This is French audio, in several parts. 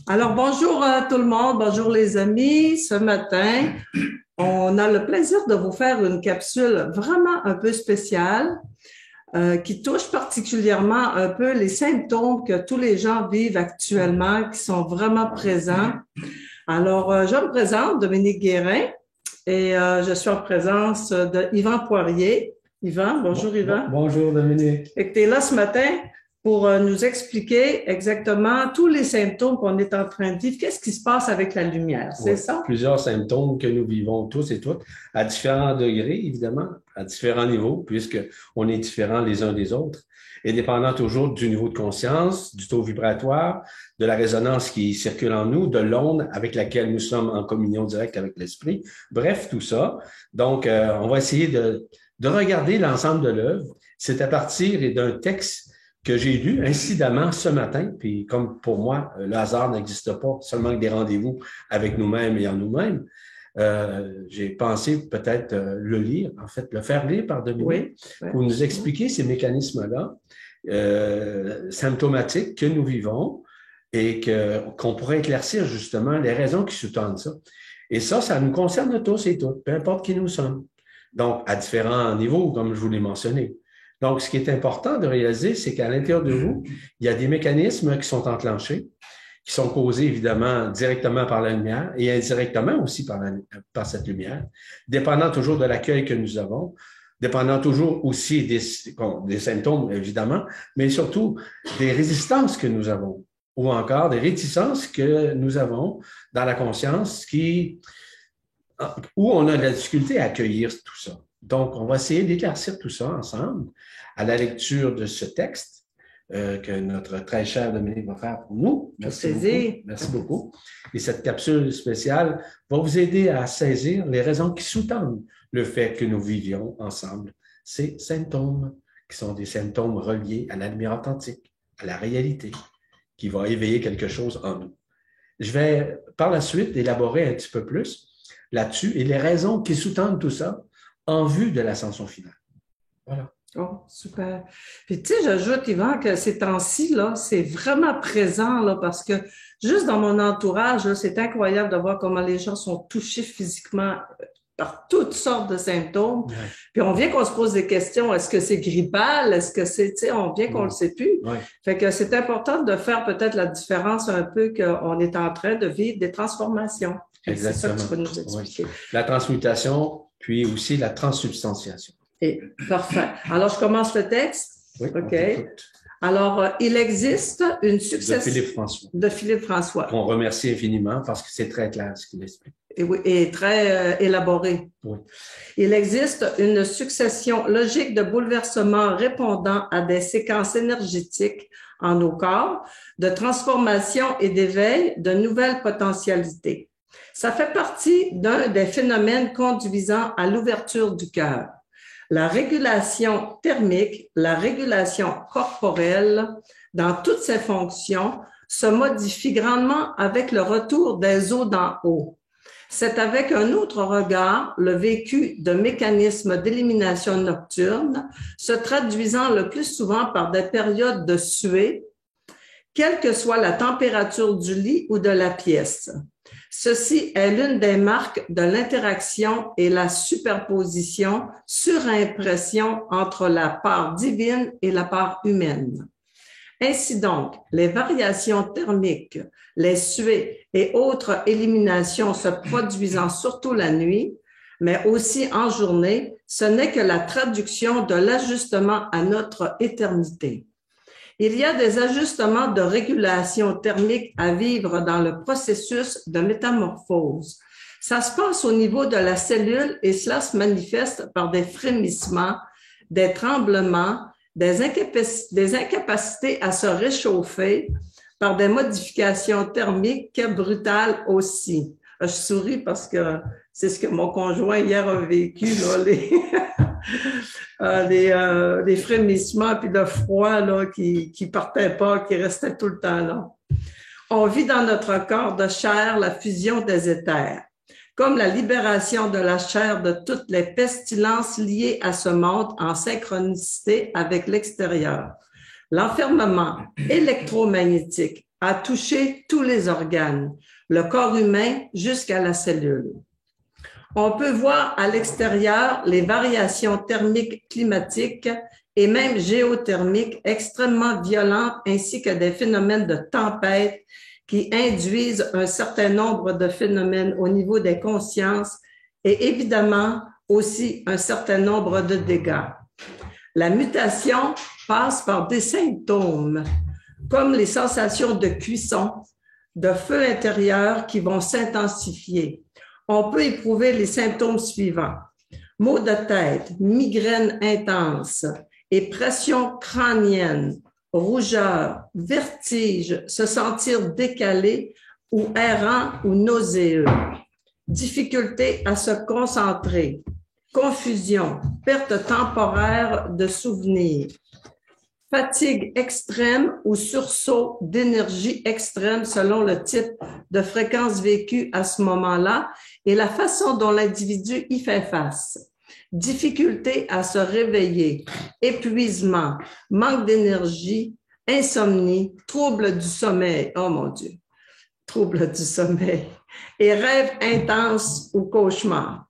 Alors, bonjour à tout le monde, bonjour les amis. Ce matin, on a le plaisir de vous faire une capsule vraiment un peu spéciale qui touche particulièrement un peu les symptômes que tous les gens vivent actuellement, qui sont vraiment présents. Alors, je me présente, Dominique Guérin, et je suis en présence de Yvan Poirier. Yvan, bonjour Yvan. Bonjour Dominique. Et que tu es là ce matin pour nous expliquer exactement tous les symptômes qu'on est en train de vivre. Qu'est-ce qui se passe avec la lumière, c'est Oui, ça? plusieurs symptômes que nous vivons tous et toutes, à différents degrés, évidemment, à différents niveaux, puisque on est différents les uns des autres, et dépendant toujours du niveau de conscience, du taux vibratoire, de la résonance qui circule en nous, de l'onde avec laquelle nous sommes en communion directe avec l'esprit. Bref, tout ça. Donc, on va essayer de regarder l'ensemble de l'œuvre. C'est à partir d'un texte que j'ai lu incidemment ce matin, puis comme pour moi, le hasard n'existe pas, seulement que des rendez-vous avec nous-mêmes et en nous-mêmes, j'ai pensé peut-être le lire, en fait, le faire lire par Dominique Oui, oui. pour nous expliquer ces mécanismes-là symptomatiques que nous vivons et qu'on pourrait éclaircir justement les raisons qui sous-tendent ça. Et ça nous concerne tous et toutes, peu importe qui nous sommes. Donc, à différents niveaux, comme je vous l'ai mentionné. Donc, ce qui est important de réaliser, c'est qu'à l'intérieur de vous, il y a des mécanismes qui sont enclenchés, qui sont causés évidemment directement par la lumière et indirectement aussi par cette lumière, dépendant toujours de l'accueil que nous avons, dépendant toujours aussi des symptômes, évidemment, mais surtout des résistances que nous avons ou encore des réticences que nous avons dans la conscience où on a de la difficulté à accueillir tout ça. Donc, on va essayer d'éclaircir tout ça ensemble à la lecture de ce texte que notre très cher Dominique va faire pour nous. Merci beaucoup. Merci beaucoup. Et cette capsule spéciale va vous aider à saisir les raisons qui sous-tendent le fait que nous vivions ensemble ces symptômes, qui sont des symptômes reliés à la lumière authentique, à la réalité, qui va éveiller quelque chose en nous. Je vais par la suite élaborer un petit peu plus là-dessus et les raisons qui sous-tendent tout ça en vue de l'ascension finale. Voilà. Oh, super. Puis, tu sais, j'ajoute, Yvan, que ces temps-ci, là, c'est vraiment présent, là, parce que juste dans mon entourage, là, c'est incroyable de voir comment les gens sont touchés physiquement par toutes sortes de symptômes. Ouais. Puis, on vient qu'on se pose des questions. Est-ce que c'est grippal? Est-ce que c'est, tu sais, on vient qu'on le sait plus. Ouais. Fait que c'est important de faire peut-être la différence un peu qu'on est en train de vivre des transformations. Exactement. C'est ça que tu vas nous expliquer. Ouais. La transmutation, puis aussi la transsubstantiation. Et, parfait. Alors, je commence le texte. Oui, OK. Alors, il existe une succession... De Philippe Philippe François. Qu'on remercie infiniment parce que c'est très clair ce qu'il explique. Et, oui, et très élaboré. Oui. Il existe une succession logique de bouleversements répondant à des séquences énergétiques en nos corps, de transformation et d'éveil de nouvelles potentialités. Ça fait partie d'un des phénomènes conduisant à l'ouverture du cœur. La régulation thermique, la régulation corporelle, dans toutes ses fonctions, se modifie grandement avec le retour des eaux d'en haut. C'est avec un autre regard le vécu de mécanismes d'élimination nocturne, se traduisant le plus souvent par des périodes de suée, quelle que soit la température du lit ou de la pièce. Ceci est l'une des marques de l'interaction et la superposition, surimpression entre la part divine et la part humaine. Ainsi donc, les variations thermiques, les suées et autres éliminations se produisant surtout la nuit, mais aussi en journée, ce n'est que la traduction de l'ajustement à notre éternité. Il y a des ajustements de régulation thermique à vivre dans le processus de métamorphose. Ça se passe au niveau de la cellule et cela se manifeste par des frémissements, des tremblements, des incapacités à se réchauffer, par des modifications thermiques brutales aussi. Je souris parce que c'est ce que mon conjoint hier a vécu, là, les frémissements puis le froid là, qui partait pas, qui restait tout le temps là. On vit dans notre corps de chair la fusion des éthers, comme la libération de la chair de toutes les pestilences liées à ce monde en synchronicité avec l'extérieur. L'enfermement électromagnétique à toucher tous les organes, le corps humain jusqu'à la cellule. On peut voir à l'extérieur les variations thermiques climatiques et même géothermiques extrêmement violentes ainsi que des phénomènes de tempête qui induisent un certain nombre de phénomènes au niveau des consciences et évidemment aussi un certain nombre de dégâts. La mutation passe par des symptômes comme les sensations de cuisson, de feu intérieur qui vont s'intensifier. On peut éprouver les symptômes suivants: maux de tête, migraine intense et pression crânienne, rougeur, vertige, se sentir décalé ou errant ou nauséeux, difficulté à se concentrer, confusion, perte temporaire de souvenirs, fatigue extrême ou sursaut d'énergie extrême selon le type de fréquence vécue à ce moment-là et la façon dont l'individu y fait face. Difficulté à se réveiller, épuisement, manque d'énergie, insomnie, trouble du sommeil, oh mon Dieu, trouble du sommeil, et rêves intenses ou cauchemars.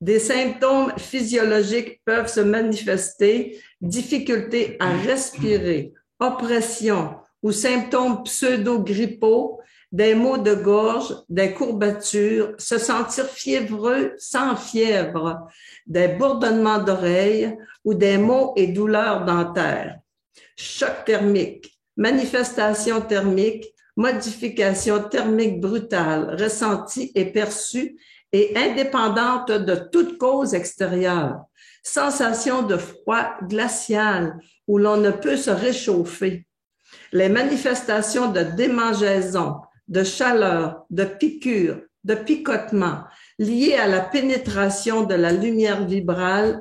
Des symptômes physiologiques peuvent se manifester: difficulté à respirer, oppression ou symptômes pseudo-grippaux, des maux de gorge, des courbatures, se sentir fiévreux sans fièvre, des bourdonnements d'oreilles ou des maux et douleurs dentaires. Choc thermique, manifestation thermique, modification thermique brutale, ressentie et perçue et indépendante de toute cause extérieure. Sensation de froid glacial où l'on ne peut se réchauffer. Les manifestations de démangeaison, de chaleur, de piqûres, de picotement liées à la pénétration de la lumière vibrale,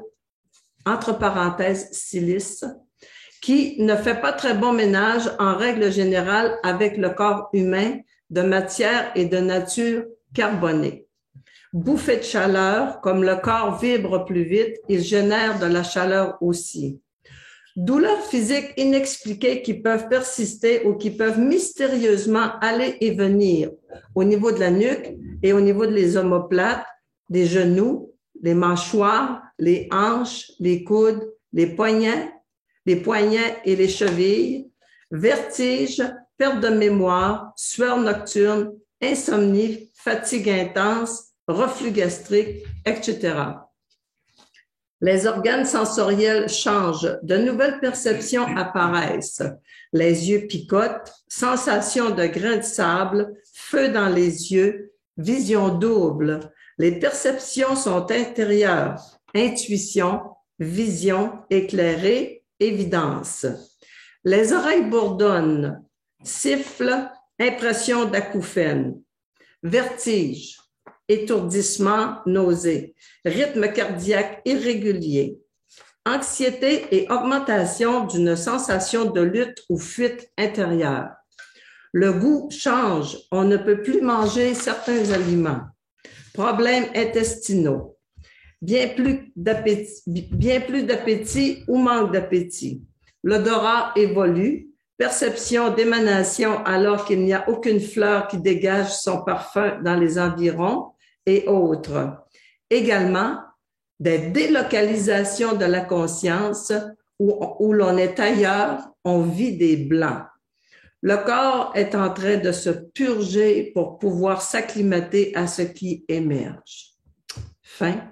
entre parenthèses silice, qui ne fait pas très bon ménage en règle générale avec le corps humain de matière et de nature carbonée. Bouffées de chaleur, comme le corps vibre plus vite, il génère de la chaleur aussi. Douleurs physiques inexpliquées qui peuvent persister ou qui peuvent mystérieusement aller et venir au niveau de la nuque et au niveau des omoplates, des genoux, les mâchoires, les hanches, les coudes, les poignets et les chevilles, vertige, perte de mémoire, sueur nocturne, insomnie, fatigue intense, reflux gastrique, etc. Les organes sensoriels changent, de nouvelles perceptions apparaissent. Les yeux picotent, sensation de grains de sable, feu dans les yeux, vision double. Les perceptions sont intérieures, intuition, vision éclairée, évidence. Les oreilles bourdonnent, sifflent, impression d'acouphène, vertige, étourdissement, nausée, rythme cardiaque irrégulier, anxiété et augmentation d'une sensation de lutte ou fuite intérieure. Le goût change, on ne peut plus manger certains aliments. Problèmes intestinaux, bien plus d'appétit ou manque d'appétit. L'odorat évolue, perception d'émanation alors qu'il n'y a aucune fleur qui dégage son parfum dans les environs et autres. Également, des délocalisations de la conscience où l'on est ailleurs, on vit des blancs. Le corps est en train de se purger pour pouvoir s'acclimater à ce qui émerge. Fin.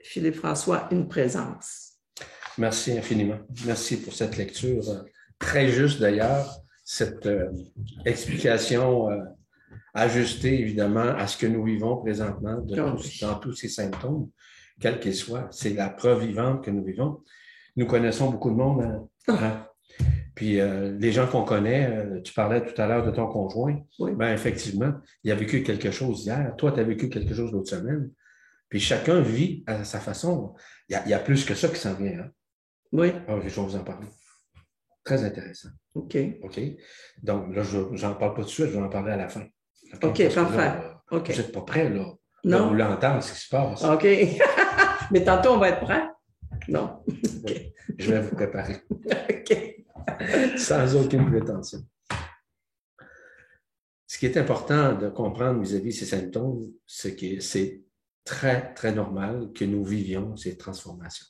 Philippe François, une présence. Merci infiniment. Merci pour cette lecture très juste d'ailleurs, cette explication ajustée évidemment à ce que nous vivons présentement dans tous ces symptômes, quels qu'ils soient. C'est la preuve vivante que nous vivons. Nous connaissons beaucoup de monde. Hein? Puis les gens qu'on connaît, tu parlais tout à l'heure de ton conjoint, oui. Ben effectivement, il a vécu quelque chose hier. Toi, tu as vécu quelque chose l'autre semaine. Puis chacun vit à sa façon. Il y a plus que ça qui s'en vient. Hein? Oui. Ah, je vais vous en parler. Très intéressant. OK. OK. Donc, là, je n'en parle pas tout de suite, je vais en parler à la fin. OK, parfait. OK. Vous n'êtes pas prêts, là. Non. Là, vous voulez entendre ce qui se passe. OK. Mais tantôt, on va être prêts? Non. Okay. Je vais vous préparer. OK. Sans aucune prétention. Ce qui est important de comprendre vis-à-vis ces symptômes, c'est que c'est très, très normal que nous vivions ces transformations.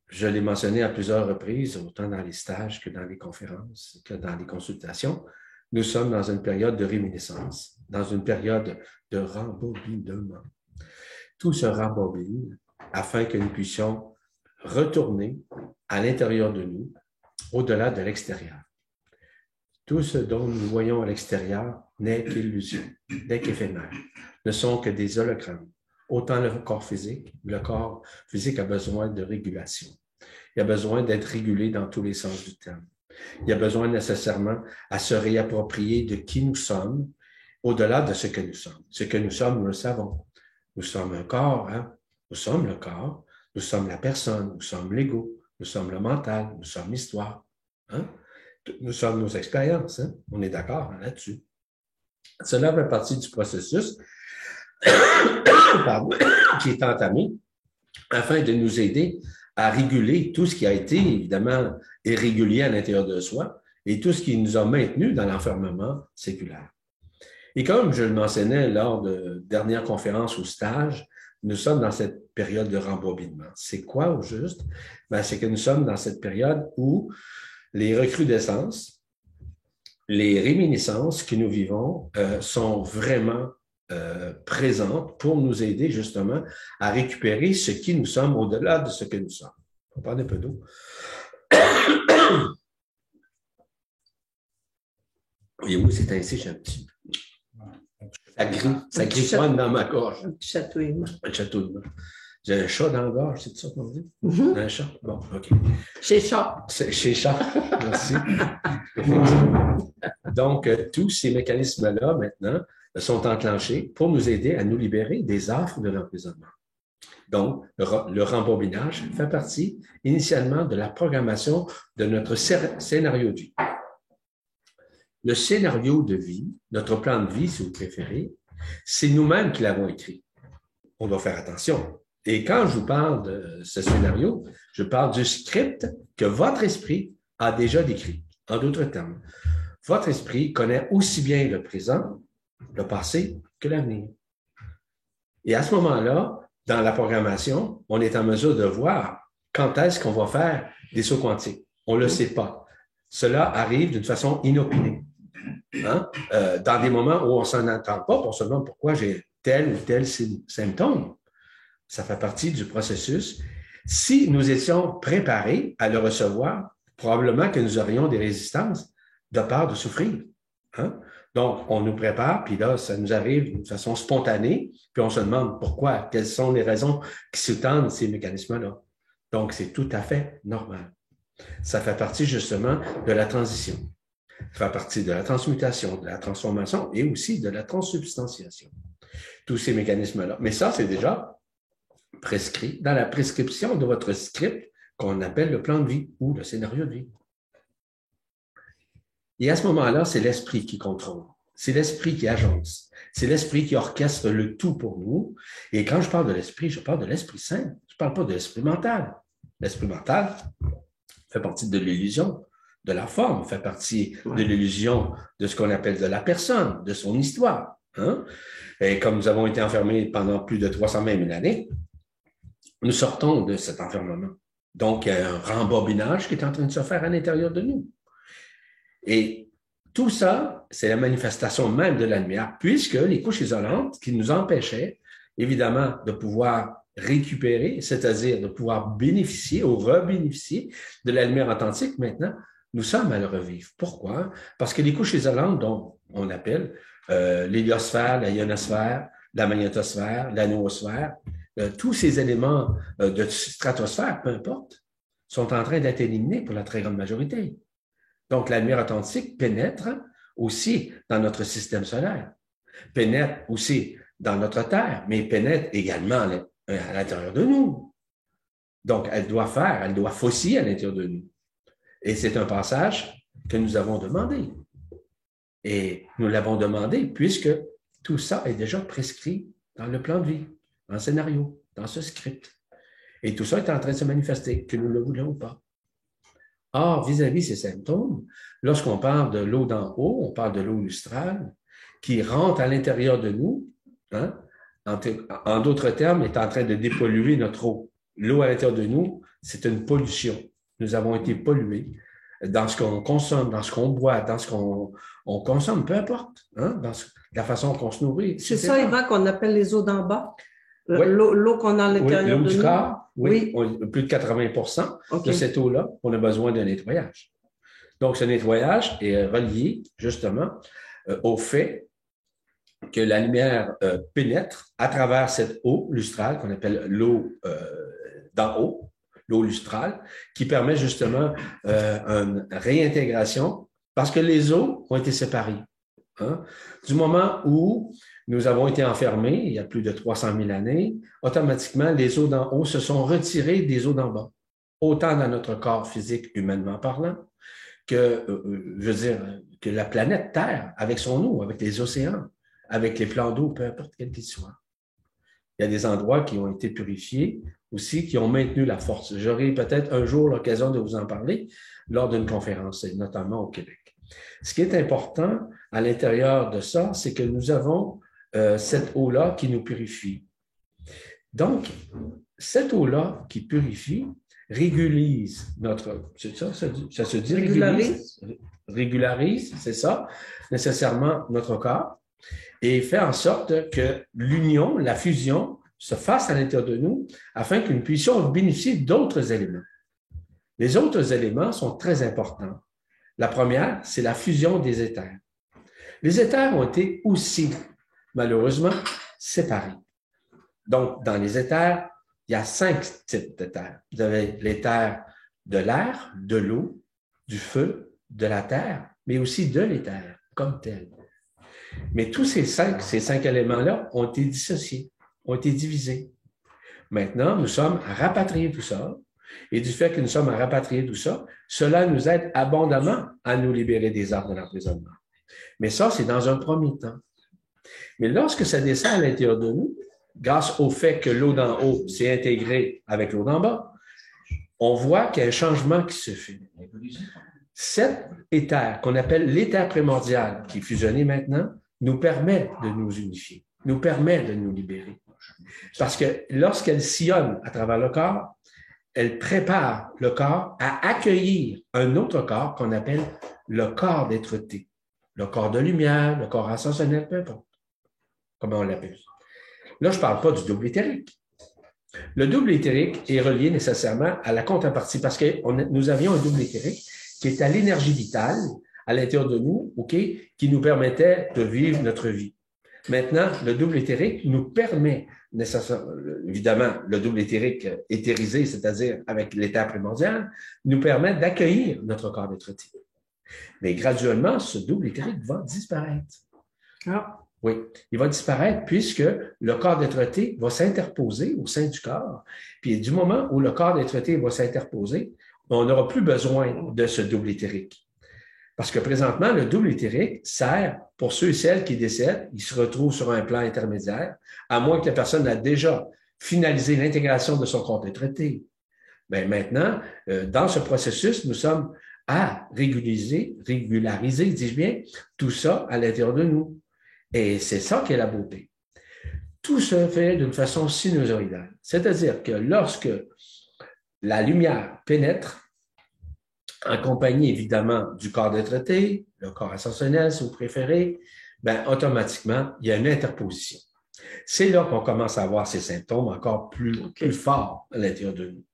Je l'ai mentionné à plusieurs reprises, autant dans les stages que dans les conférences, que dans les consultations. Nous sommes dans une période de réminiscence, dans une période de rembobinement. Tout se rembobine afin que nous puissions retourner à l'intérieur de nous, au-delà de l'extérieur. Tout ce dont nous voyons à l'extérieur n'est qu'illusion, n'est qu'éphémère, ne sont que des hologrammes. Autant le corps physique a besoin de régulation. Il a besoin d'être régulé dans tous les sens du terme. Il a besoin nécessairement à se réapproprier de qui nous sommes, au-delà de ce que nous sommes. Ce que nous sommes, nous le savons. Nous sommes un corps, hein? Nous sommes le corps, nous sommes la personne, nous sommes l'ego, nous sommes le mental, nous sommes l'histoire. Hein? Nous sommes nos expériences. Hein? On est d'accord là-dessus. Cela fait partie du processus qui est entamé afin de nous aider à réguler tout ce qui a été, évidemment, irrégulier à l'intérieur de soi et tout ce qui nous a maintenus dans l'enfermement séculaire. Et comme je le mentionnais lors de dernière conférence ou stage, nous sommes dans cette période de rembobinement. C'est quoi au juste? Ben, c'est que nous sommes dans cette période où les recrudescences, les réminiscences que nous vivons sont vraiment présentes pour nous aider justement à récupérer ce qui nous sommes au-delà de ce que nous sommes. On va prendre un peu d'eau. Voyez-vous, c'est ainsi, j'ai un petit... Ça griffonne dans ma gorge. Un petit chatouillement. Un chatouillement. J'ai un chat dans la gorge, c'est ça qu'on dit? Un chat? Bon, OK. Chez chat. Chez chat, merci. Donc, tous ces mécanismes-là, maintenant, sont enclenchés pour nous aider à nous libérer des affres de l'emprisonnement. Donc, le rembobinage fait partie initialement de la programmation de notre scénario de vie. Le scénario de vie, notre plan de vie, si vous préférez, c'est nous-mêmes qui l'avons écrit. On doit faire attention. Et quand je vous parle de ce scénario, je parle du script que votre esprit a déjà décrit. En d'autres termes, votre esprit connaît aussi bien le présent, le passé que l'avenir. Et à ce moment-là, dans la programmation, on est en mesure de voir quand est-ce qu'on va faire des sauts quantiques. On ne le sait pas. Cela arrive d'une façon inopinée. Hein? Dans des moments où on ne s'en entend pas, on se demande pourquoi j'ai tel ou tel symptôme. Ça fait partie du processus. Si nous étions préparés à le recevoir, probablement que nous aurions des résistances de peur de souffrir. Hein? Donc, on nous prépare, puis là, ça nous arrive d'une façon spontanée, puis on se demande pourquoi, quelles sont les raisons qui sous-tendent ces mécanismes-là. Donc, c'est tout à fait normal. Ça fait partie justement de la transition. Ça fait partie de la transmutation, de la transformation et aussi de la transsubstantiation. Tous ces mécanismes-là. Mais ça, c'est déjà prescrit dans la prescription de votre script qu'on appelle le plan de vie ou le scénario de vie. Et à ce moment-là, c'est l'esprit qui contrôle. C'est l'esprit qui agence. C'est l'esprit qui orchestre le tout pour nous. Et quand je parle de l'esprit, je parle de l'esprit saint. Je ne parle pas de l'esprit mental. L'esprit mental fait partie de l'illusion, de la forme, fait partie de l'illusion de ce qu'on appelle de la personne, de son histoire. Hein? Et comme nous avons été enfermés pendant plus de 320 000 années, nous sortons de cet enfermement. Donc, il y a un rembobinage qui est en train de se faire à l'intérieur de nous. Et tout ça, c'est la manifestation même de la lumière, puisque les couches isolantes qui nous empêchaient, évidemment, de pouvoir récupérer, c'est-à-dire de pouvoir bénéficier ou rebénéficier de la lumière authentique, maintenant, nous sommes à le revivre. Pourquoi? Parce que les couches isolantes dont on appelle l'héliosphère, la ionosphère, la magnétosphère, la noosphère, tous ces éléments de stratosphère, peu importe, sont en train d'être éliminés pour la très grande majorité. Donc, la lumière authentique pénètre aussi dans notre système solaire, pénètre aussi dans notre Terre, mais pénètre également à l'intérieur de nous. Donc, elle doit fauciller à l'intérieur de nous. Et c'est un passage que nous avons demandé. Et nous l'avons demandé puisque tout ça est déjà prescrit dans le plan de vie, dans le scénario, dans ce script. Et tout ça est en train de se manifester, que nous le voulons ou pas. Or, vis-à-vis ces symptômes, lorsqu'on parle de l'eau d'en haut, on parle de l'eau lustrale qui rentre à l'intérieur de nous, hein, en d'autres termes, est en train de dépolluer notre eau. L'eau à l'intérieur de nous, c'est une pollution. Nous avons été pollués dans ce qu'on consomme, dans ce qu'on boit, dans ce qu'on consomme, peu importe, hein, dans la façon qu'on se nourrit. C'est ça, Yvan, qu'on appelle les eaux d'en bas? Oui. L'eau qu'on a à l'intérieur l'eau de du nous? corps, oui. Oui. Plus de 80% OK. de cette eau-là, on a besoin d'un nettoyage. Donc, ce nettoyage est relié justement au fait que la lumière pénètre à travers cette eau lustrale qu'on appelle l'eau d'en haut, l'eau lustrale, qui permet justement une réintégration parce que les eaux ont été séparées. Hein? Du moment où nous avons été enfermés, il y a plus de 300 000 années, automatiquement, les eaux d'en haut se sont retirées des eaux d'en bas, autant dans notre corps physique, humainement parlant, que, je veux dire, que la planète Terre, avec son eau, avec les océans, avec les plans d'eau, peu importe quel qu'ils soient. Il y a des endroits qui ont été purifiés aussi, qui ont maintenu la force. J'aurai peut-être un jour l'occasion de vous en parler lors d'une conférence, notamment au Québec. Ce qui est important à l'intérieur de ça, c'est que nous avons cette eau-là qui nous purifie. Donc, cette eau-là qui purifie régularise notre... C'est ça, ça se dit régularise? Régularise, c'est ça, nécessairement notre corps, et fait en sorte que l'union, la fusion, se fasse à l'intérieur de nous afin que nous puissions bénéficier d'autres éléments. Les autres éléments sont très importants. La première, c'est la fusion des éthers. Les éthers ont été aussi, malheureusement, séparés. Donc, dans les éthers, il y a 5 types d'éthers. Vous avez l'éther de l'air, de l'eau, du feu, de la terre, mais aussi de l'éther, comme tel. Mais tous ces cinq éléments-là ont été dissociés, ont été divisés. Maintenant, nous sommes à rapatrier tout ça. Et du fait que nous sommes à rapatrier tout ça, cela nous aide abondamment à nous libérer des arbres de l'emprisonnement. Mais ça, c'est dans un premier temps. Mais lorsque ça descend à l'intérieur de nous, grâce au fait que l'eau d'en haut s'est intégrée avec l'eau d'en bas, on voit qu'il y a un changement qui se fait. Cet éther, qu'on appelle l'éther primordial, qui est fusionné maintenant, nous permet de nous unifier, nous permet de nous libérer. Parce que lorsqu'elle sillonne à travers le corps, elle prépare le corps à accueillir un autre corps qu'on appelle le corps d'être-té, le corps de lumière, le corps ascensionnel, peu importe comment on l'appelle. Là, je ne parle pas du double éthérique. Le double éthérique est relié nécessairement à la contrepartie parce que nous avions un double éthérique qui est à l'énergie vitale à l'intérieur de nous, okay, qui nous permettait de vivre notre vie. Maintenant, le double éthérique nous permet, évidemment, le double éthérique éthérisé, c'est-à-dire avec l'éther primordial, nous permet d'accueillir notre corps d'être-té. Mais graduellement, ce double éthérique va disparaître. Ah. Oui, il va disparaître puisque le corps d'être-té va s'interposer au sein du corps. Puis du moment où le corps d'être-té va s'interposer, on n'aura plus besoin de ce double éthérique. Parce que présentement, le double éthérique sert pour ceux et celles qui décèdent, ils se retrouvent sur un plan intermédiaire, à moins que la personne ait déjà finalisé l'intégration de son corps d'être-té. Bien, maintenant, dans ce processus, nous sommes à régulariser, dis-je bien, tout ça à l'intérieur de nous. Et c'est ça qui est la beauté. Tout se fait d'une façon sinusoïdale. C'est-à-dire que lorsque la lumière pénètre, en compagnie évidemment du corps d'être-té, le corps ascensionnel si vous préférez, bien, automatiquement, il y a une interposition. C'est là qu'on commence à avoir ces symptômes encore plus forts à l'intérieur de nous.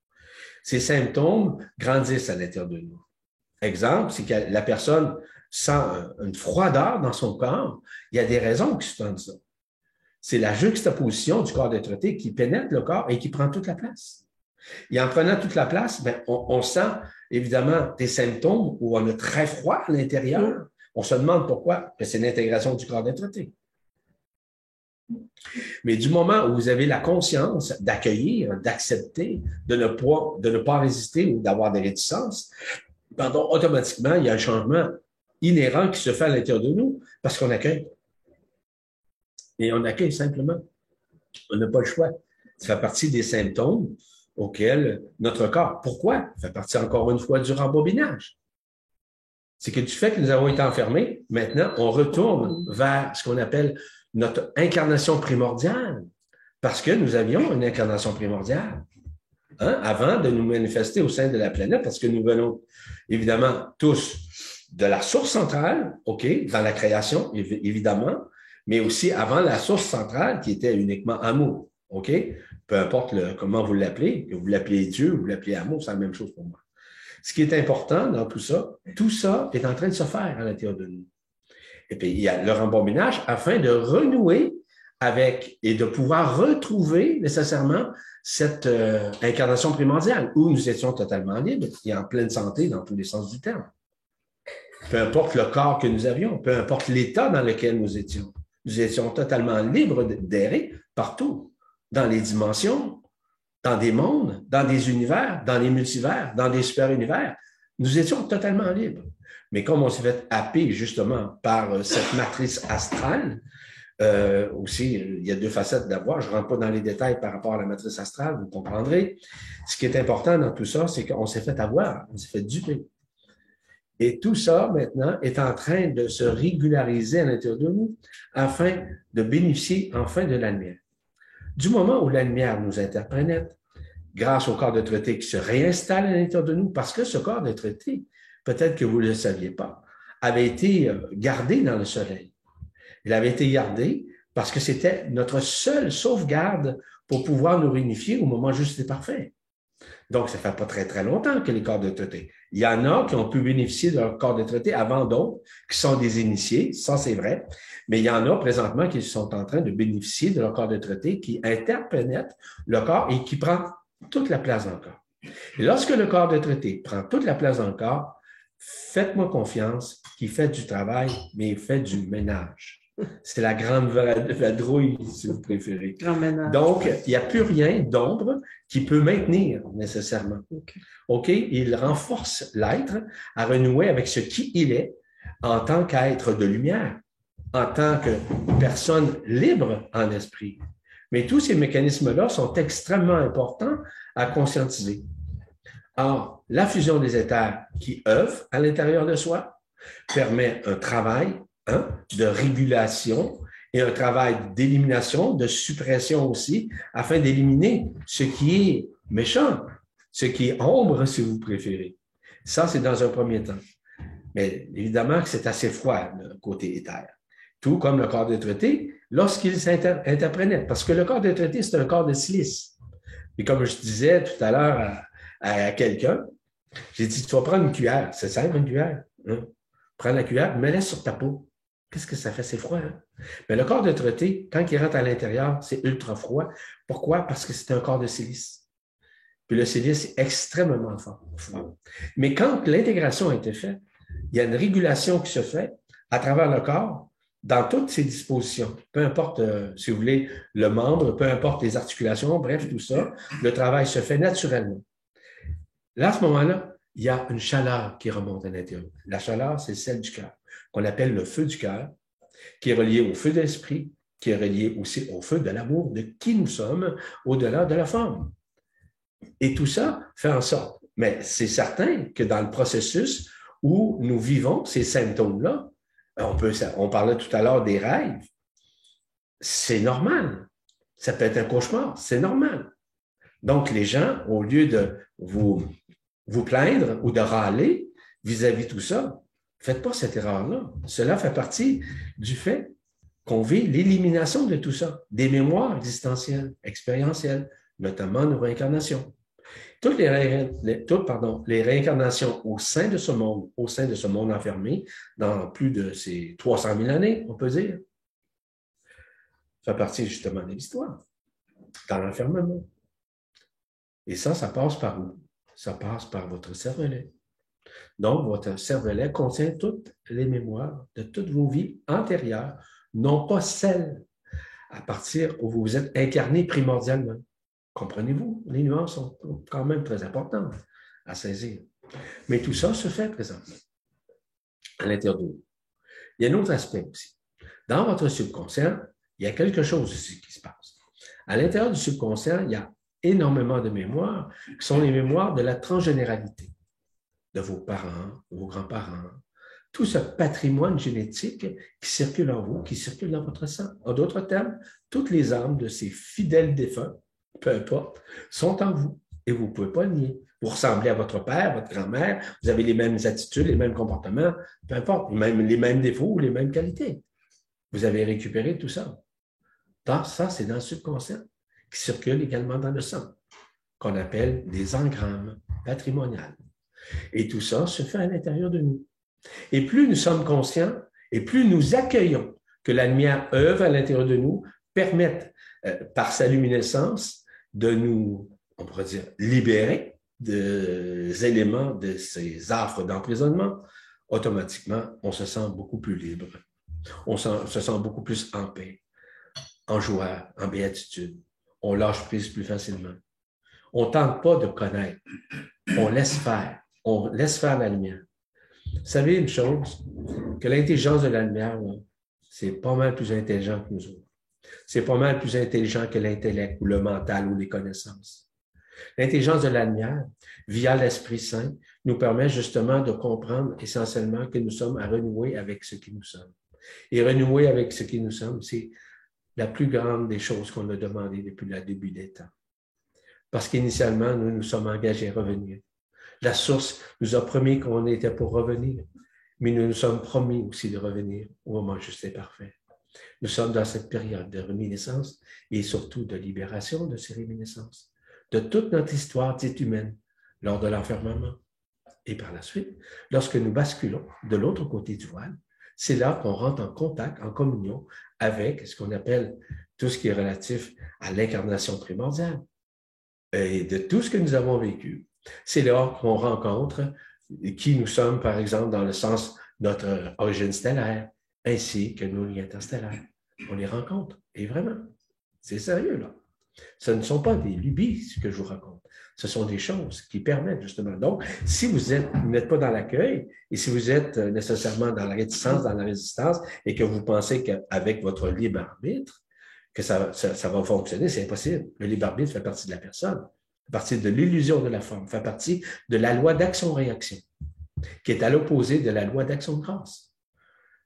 Ces symptômes grandissent à l'intérieur de nous. Exemple, c'est que la personne sent une froideur dans son corps. Il y a des raisons qui se donnent ça. C'est la juxtaposition du corps d'être-té qui pénètre le corps et qui prend toute la place. Et en prenant toute la place, bien, on sent évidemment des symptômes où on a très froid à l'intérieur. On se demande pourquoi, que c'est l'intégration du corps d'être-té. Mais du moment où vous avez la conscience d'accueillir, d'accepter, de ne pas résister ou d'avoir des réticences, automatiquement, il y a un changement inhérent qui se fait à l'intérieur de nous parce qu'on accueille. Et on accueille simplement. On n'a pas le choix. Ça fait partie des symptômes auquel notre corps, pourquoi? Ça fait partie encore une fois du rembobinage. C'est que du fait que nous avons été enfermés, maintenant, on retourne vers ce qu'on appelle notre incarnation primordiale, parce que nous avions une incarnation primordiale, hein, avant de nous manifester au sein de la planète, parce que nous venons évidemment tous de la source centrale, OK, dans la création, évidemment, mais aussi avant la source centrale qui était uniquement amour, OK? Peu importe comment vous l'appelez, que vous l'appelez Dieu, vous l'appelez amour, c'est la même chose pour moi. Ce qui est important dans tout ça est en train de se faire à l'intérieur de nous. Et puis, il y a le rembobinage afin de renouer avec et de pouvoir retrouver nécessairement cette incarnation primordiale où nous étions totalement libres et en pleine santé dans tous les sens du terme. Peu importe le corps que nous avions, peu importe l'état dans lequel nous étions totalement libres d'errer partout, dans les dimensions, dans des mondes, dans des univers, dans les multivers, dans des super-univers. Nous étions totalement libres. Mais comme on s'est fait happer justement par cette matrice astrale, aussi, il y a deux facettes d'avoir. Je ne rentre pas dans les détails par rapport à la matrice astrale, vous comprendrez. Ce qui est important dans tout ça, c'est qu'on s'est fait avoir, on s'est fait duper. Et tout ça, maintenant, est en train de se régulariser à l'intérieur de nous afin de bénéficier enfin de la lumière. Du moment où la lumière nous interprénètre, grâce au corps de traité qui se réinstalle à l'intérieur de nous, parce que ce corps de traité, peut-être que vous ne le saviez pas, avait été gardé dans le soleil. Il avait été gardé parce que c'était notre seule sauvegarde pour pouvoir nous réunifier au moment juste et parfait. Donc, ça ne fait pas très, très longtemps que les corps de traité. Il y en a qui ont pu bénéficier de leur corps de traité avant d'autres, qui sont des initiés, ça c'est vrai, mais il y en a présentement qui sont en train de bénéficier de leur corps de traité qui interpénètre le corps et qui prend toute la place dans le corps. Et lorsque le corps de traité prend toute la place dans le corps, faites-moi confiance qu'il fait du travail, mais il fait du ménage. C'est la grande vadrouille, si vous préférez. Donc, il n'y a plus rien d'ombre qui peut maintenir nécessairement. OK? Il renforce l'être à renouer avec ce qui il est en tant qu'être de lumière, en tant que personne libre en esprit. Mais tous ces mécanismes-là sont extrêmement importants à conscientiser. Or, la fusion des éthers qui œuvrent à l'intérieur de soi permet un travail de régulation et un travail d'élimination, de suppression aussi, afin d'éliminer ce qui est méchant, ce qui est ombre, si vous préférez. Ça, c'est dans un premier temps. Mais évidemment que c'est assez froid, le côté éther. Tout comme le corps de traité, lorsqu'il s'interprénètre. Parce que le corps de traité, c'est un corps de silice. Et comme je disais tout à l'heure à quelqu'un, j'ai dit, tu vas prendre une cuillère. C'est simple, une cuillère. Hein? Prends la cuillère, mets-la sur ta peau. Qu'est-ce que ça fait? C'est froid. Hein? Mais le corps de traité, quand il rentre à l'intérieur, c'est ultra froid. Pourquoi? Parce que c'est un corps de silice. Puis le silice est extrêmement fort. Mais quand l'intégration a été faite, il y a une régulation qui se fait à travers le corps dans toutes ses dispositions. Peu importe, si vous voulez, le membre, peu importe les articulations, bref, tout ça, le travail se fait naturellement. Là, à ce moment-là, il y a une chaleur qui remonte à l'intérieur. La chaleur, c'est celle du cœur, qu'on appelle le feu du cœur, qui est relié au feu de l'esprit, qui est relié aussi au feu de l'amour, de qui nous sommes, au-delà de la forme. Et tout ça fait en sorte, mais c'est certain que dans le processus où nous vivons ces symptômes-là, on parlait tout à l'heure des rêves, c'est normal. Ça peut être un cauchemar, c'est normal. Donc, les gens, au lieu de vous plaindre ou de râler vis-à-vis de tout ça, faites pas cette erreur-là. Cela fait partie du fait qu'on vit l'élimination de tout ça, des mémoires existentielles, expérientielles, notamment nos réincarnations. Toutes les réincarnations au sein de ce monde enfermé, dans plus de ces 300 000 années, on peut dire, fait partie justement de l'histoire, dans l'enfermement. Et ça passe par où? Ça passe par votre cervelet. Donc, votre cervelet contient toutes les mémoires de toutes vos vies antérieures, non pas celles à partir où vous êtes incarné primordialement. Comprenez-vous? Les nuances sont quand même très importantes à saisir. Mais tout ça se fait présentement à l'intérieur de vous. Il y a un autre aspect aussi. Dans votre subconscient, il y a quelque chose aussi qui se passe. À l'intérieur du subconscient, il y a énormément de mémoires, qui sont les mémoires de la transgénéralité, de vos parents, de vos grands-parents, tout ce patrimoine génétique qui circule en vous, qui circule dans votre sang. En d'autres termes, toutes les âmes de ces fidèles défunts, peu importe, sont en vous et vous ne pouvez pas le nier. Vous ressemblez à votre père, votre grand-mère, vous avez les mêmes attitudes, les mêmes comportements, peu importe, même les mêmes défauts ou les mêmes qualités. Vous avez récupéré tout ça. Ça, c'est dans le subconscient, qui circule également dans le sang, qu'on appelle des engrammes patrimoniales. Et tout ça se fait à l'intérieur de nous. Et plus nous sommes conscients et plus nous accueillons que la lumière œuvre à l'intérieur de nous, permette, par sa luminescence, de nous, on pourrait dire, libérer des éléments de ces affres d'emprisonnement, automatiquement, on se sent beaucoup plus libre. On se sent beaucoup plus en paix, en joie, en béatitude. On lâche prise plus facilement. On ne tente pas de connaître. On laisse faire. On laisse faire la lumière. Vous savez une chose, que l'intelligence de la lumière, c'est pas mal plus intelligent que nous autres. C'est pas mal plus intelligent que l'intellect ou le mental ou les connaissances. L'intelligence de la lumière, via l'Esprit Saint, nous permet justement de comprendre essentiellement que nous sommes à renouer avec ce qui nous sommes. Et renouer avec ce qui nous sommes, c'est la plus grande des choses qu'on a demandé depuis le début des temps. Parce qu'initialement, nous nous sommes engagés à revenir. La source nous a promis qu'on était pour revenir, mais nous nous sommes promis aussi de revenir au moment juste et parfait. Nous sommes dans cette période de réminiscence et surtout de libération de ces réminiscences, de toute notre histoire dite humaine lors de l'enfermement. Et par la suite, lorsque nous basculons de l'autre côté du voile, c'est là qu'on rentre en contact, en communion avec ce qu'on appelle tout ce qui est relatif à l'incarnation primordiale et de tout ce que nous avons vécu. C'est là qu'on rencontre qui nous sommes, par exemple, dans le sens de notre origine stellaire, ainsi que nos liens interstellaires. On les rencontre. Et vraiment, c'est sérieux, là. Ce ne sont pas des lubies, ce que je vous raconte. Ce sont des choses qui permettent, justement. Donc, si vous n'êtes pas dans l'accueil et si vous êtes nécessairement dans la réticence, dans la résistance et que vous pensez qu'avec votre libre arbitre, que ça va fonctionner, c'est impossible. Le libre arbitre fait partie de la personne. Fait partie de l'illusion de la forme, fait partie de la loi d'action-réaction, qui est à l'opposé de la loi d'action-grâce.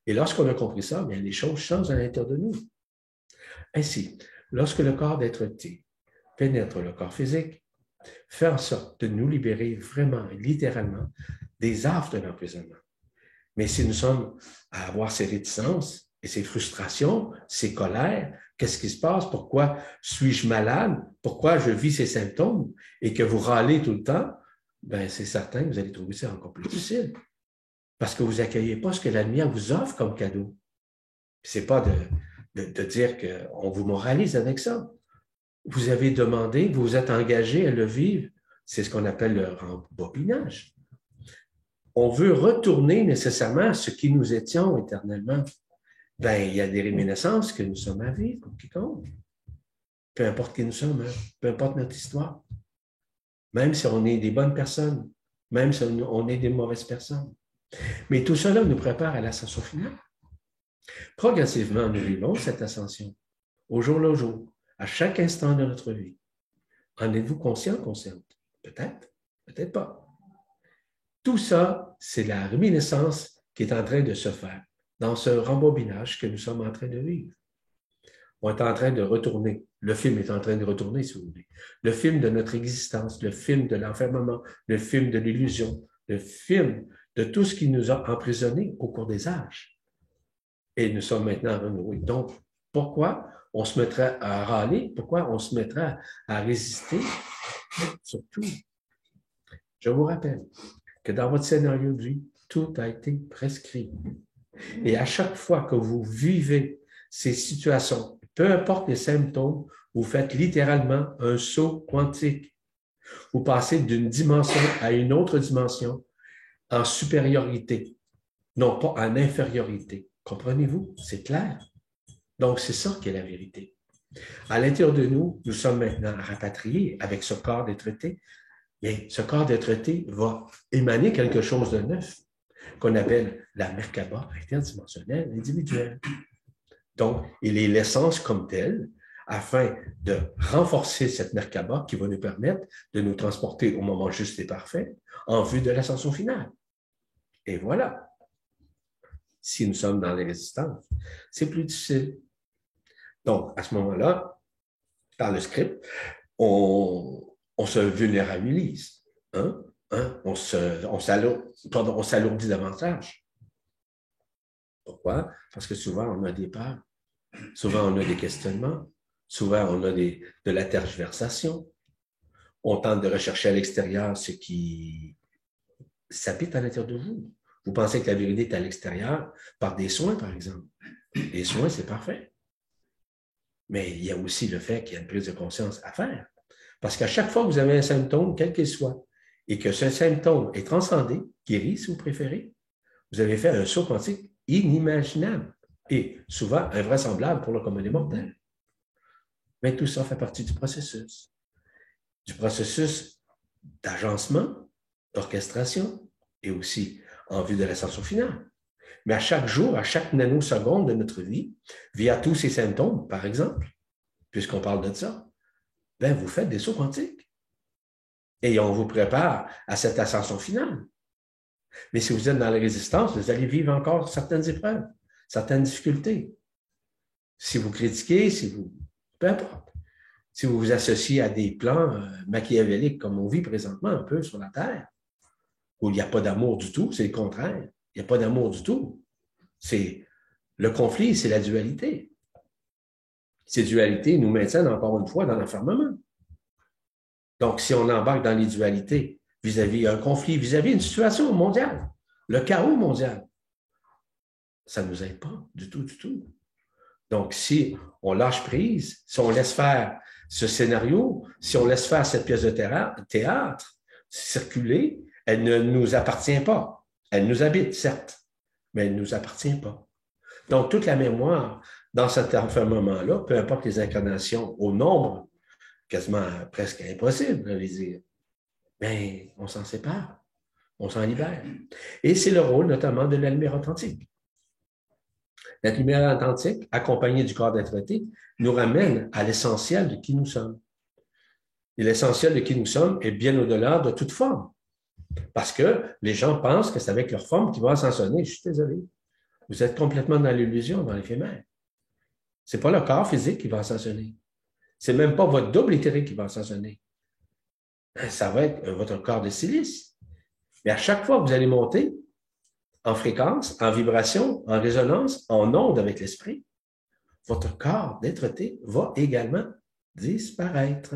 Et lorsqu'on a compris ça, bien, les choses changent à l'intérieur de nous. Ainsi, lorsque le corps d'être-té pénètre le corps physique, fait en sorte de nous libérer vraiment et littéralement des affres de l'emprisonnement. Mais si nous sommes à avoir ces réticences et ces frustrations, ces colères, qu'est-ce qui se passe? Pourquoi suis-je malade? Pourquoi je vis ces symptômes? Et que vous râlez tout le temps, bien, c'est certain que vous allez trouver ça encore plus difficile. Parce que vous n'accueillez pas ce que la lumière vous offre comme cadeau. Ce n'est pas de dire qu'on vous moralise avec ça. Vous avez demandé, vous vous êtes engagé à le vivre. C'est ce qu'on appelle le rembobinage. On veut retourner nécessairement à ce qui nous étions éternellement. Bien, il y a des réminiscences que nous sommes à vivre, comme quiconque. Peu importe qui nous sommes, hein? Peu importe notre histoire. Même si on est des bonnes personnes, même si on est des mauvaises personnes. Mais tout cela nous prépare à l'ascension finale. Progressivement, nous vivons cette ascension, au jour le jour, à chaque instant de notre vie. En êtes-vous conscient, consciente? Peut-être, peut-être pas. Tout ça, c'est la réminiscence qui est en train de se faire dans ce rembobinage que nous sommes en train de vivre. On est en train de retourner. Le film est en train de retourner, si vous voulez. Le film de notre existence, le film de l'enfermement, le film de l'illusion, le film de tout ce qui nous a emprisonnés au cours des âges. Et nous sommes maintenant renoués. Donc, pourquoi on se mettrait à râler? Pourquoi on se mettrait à résister? Surtout, je vous rappelle que dans votre scénario de vie, tout a été prescrit. Et à chaque fois que vous vivez ces situations, peu importe les symptômes, vous faites littéralement un saut quantique. Vous passez d'une dimension à une autre dimension en supériorité, non pas en infériorité. Comprenez-vous? C'est clair. Donc, c'est ça qui est la vérité. À l'intérieur de nous, nous sommes maintenant rapatriés avec ce corps d'être-té. Mais ce corps d'être-té va émaner quelque chose de neuf qu'on appelle la Merkaba interdimensionnelle individuelle. Donc, il est l'essence comme telle, afin de renforcer cette Merkaba qui va nous permettre de nous transporter au moment juste et parfait en vue de l'ascension finale. Et voilà. Si nous sommes dans les résistances, c'est plus difficile. Donc, à ce moment-là, dans le script, on se vulnérabilise. Hein? On s'alourdit davantage. Pourquoi? Parce que souvent, on a des peurs. Souvent, on a des questionnements. Souvent, on a de la tergiversation. On tente de rechercher à l'extérieur ce qui s'habite à l'intérieur de vous. Vous pensez que la vérité est à l'extérieur par des soins, par exemple. Les soins, c'est parfait. Mais il y a aussi le fait qu'il y a une prise de conscience à faire. Parce qu'à chaque fois que vous avez un symptôme, quel qu'il soit, et que ce symptôme est transcendé, guéri, si vous préférez, vous avez fait un saut quantique inimaginable et souvent invraisemblable pour le commun des mortels. Mais tout ça fait partie du processus d'agencement, d'orchestration et aussi en vue de l'ascension finale. Mais à chaque jour, à chaque nanoseconde de notre vie, via tous ces symptômes, par exemple, puisqu'on parle de ça, ben vous faites des sauts quantiques. Et on vous prépare à cette ascension finale. Mais si vous êtes dans la résistance, vous allez vivre encore certaines épreuves, certaines difficultés. Si vous critiquez, peu importe. Si vous vous associez à des plans machiavéliques comme on vit présentement un peu sur la Terre, où il n'y a pas d'amour du tout, c'est le contraire. Il n'y a pas d'amour du tout. C'est le conflit, c'est la dualité. Ces dualités nous maintiennent encore une fois dans l'enfermement. Donc, si on embarque dans les dualités vis-à-vis un conflit, vis-à-vis une situation mondiale, le chaos mondial, ça ne nous aide pas du tout, du tout. Donc, si on lâche prise, si on laisse faire ce scénario, si on laisse faire cette pièce de théâtre circuler, elle ne nous appartient pas. Elle nous habite, certes, mais elle ne nous appartient pas. Donc, toute la mémoire, dans cet enfermement-là, peu importe les incarnations au nombre, quasiment presque impossible, je vais dire, mais on s'en sépare, on s'en libère. Et c'est le rôle notamment de la lumière authentique. La lumière authentique, accompagnée du corps d'être-té, nous ramène à l'essentiel de qui nous sommes. Et l'essentiel de qui nous sommes est bien au-delà de toute forme. Parce que les gens pensent que c'est avec leur forme qu'ils vont ascensionner. Je suis désolé. Vous êtes complètement dans l'illusion, dans l'éphémère. Ce n'est pas le corps physique qui va ascensionner. Ce n'est même pas votre double éthérique qui va ascensionner. Ça va être votre corps de silice. Mais à chaque fois que vous allez monter en fréquence, en vibration, en résonance, en onde avec l'esprit, votre corps d'être-té va également disparaître.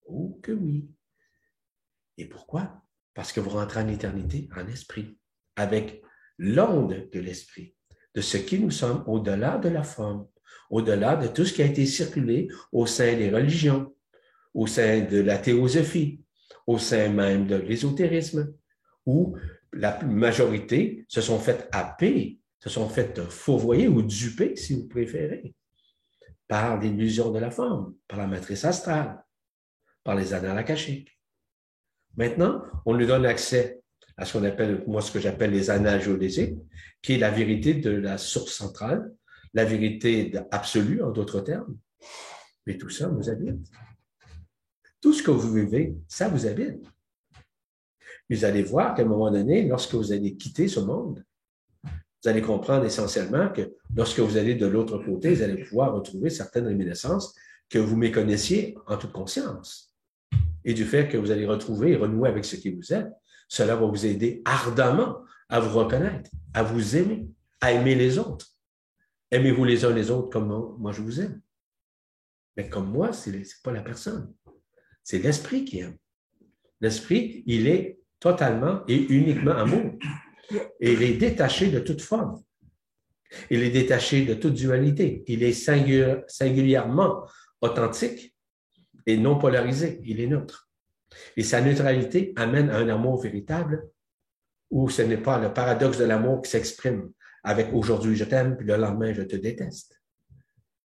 Oh que oui. Et pourquoi? Parce que vous rentrez en éternité en esprit, avec l'onde de l'esprit, de ce qui nous sommes au-delà de la forme, au-delà de tout ce qui a été circulé au sein des religions, au sein de la théosophie, au sein même de l'ésotérisme, où la majorité se sont fait happer, se sont fait fourvoyer ou duper, si vous préférez, par l'illusion de la forme, par la matrice astrale, par les annales akashiques. Maintenant, on nous donne accès à ce qu'on appelle, moi, ce que j'appelle les annales géodésiques, qui est la vérité de la source centrale, la vérité absolue, en d'autres termes. Mais tout ça nous habite. Tout ce que vous vivez, ça vous habite. Vous allez voir qu'à un moment donné, lorsque vous allez quitter ce monde, vous allez comprendre essentiellement que lorsque vous allez de l'autre côté, vous allez pouvoir retrouver certaines réminiscences que vous méconnaissiez en toute conscience. Et du fait que vous allez retrouver et renouer avec ce qui vous êtes, cela va vous aider ardemment à vous reconnaître, à vous aimer, à aimer les autres. Aimez-vous les uns les autres comme moi je vous aime. Mais comme moi, ce n'est pas la personne. C'est l'esprit qui aime. L'esprit, il est totalement et uniquement amour. Et il est détaché de toute forme. Il est détaché de toute dualité. Il est singulièrement authentique et non polarisé. Il est neutre. Et sa neutralité amène à un amour véritable où ce n'est pas le paradoxe de l'amour qui s'exprime avec aujourd'hui je t'aime, puis le lendemain je te déteste.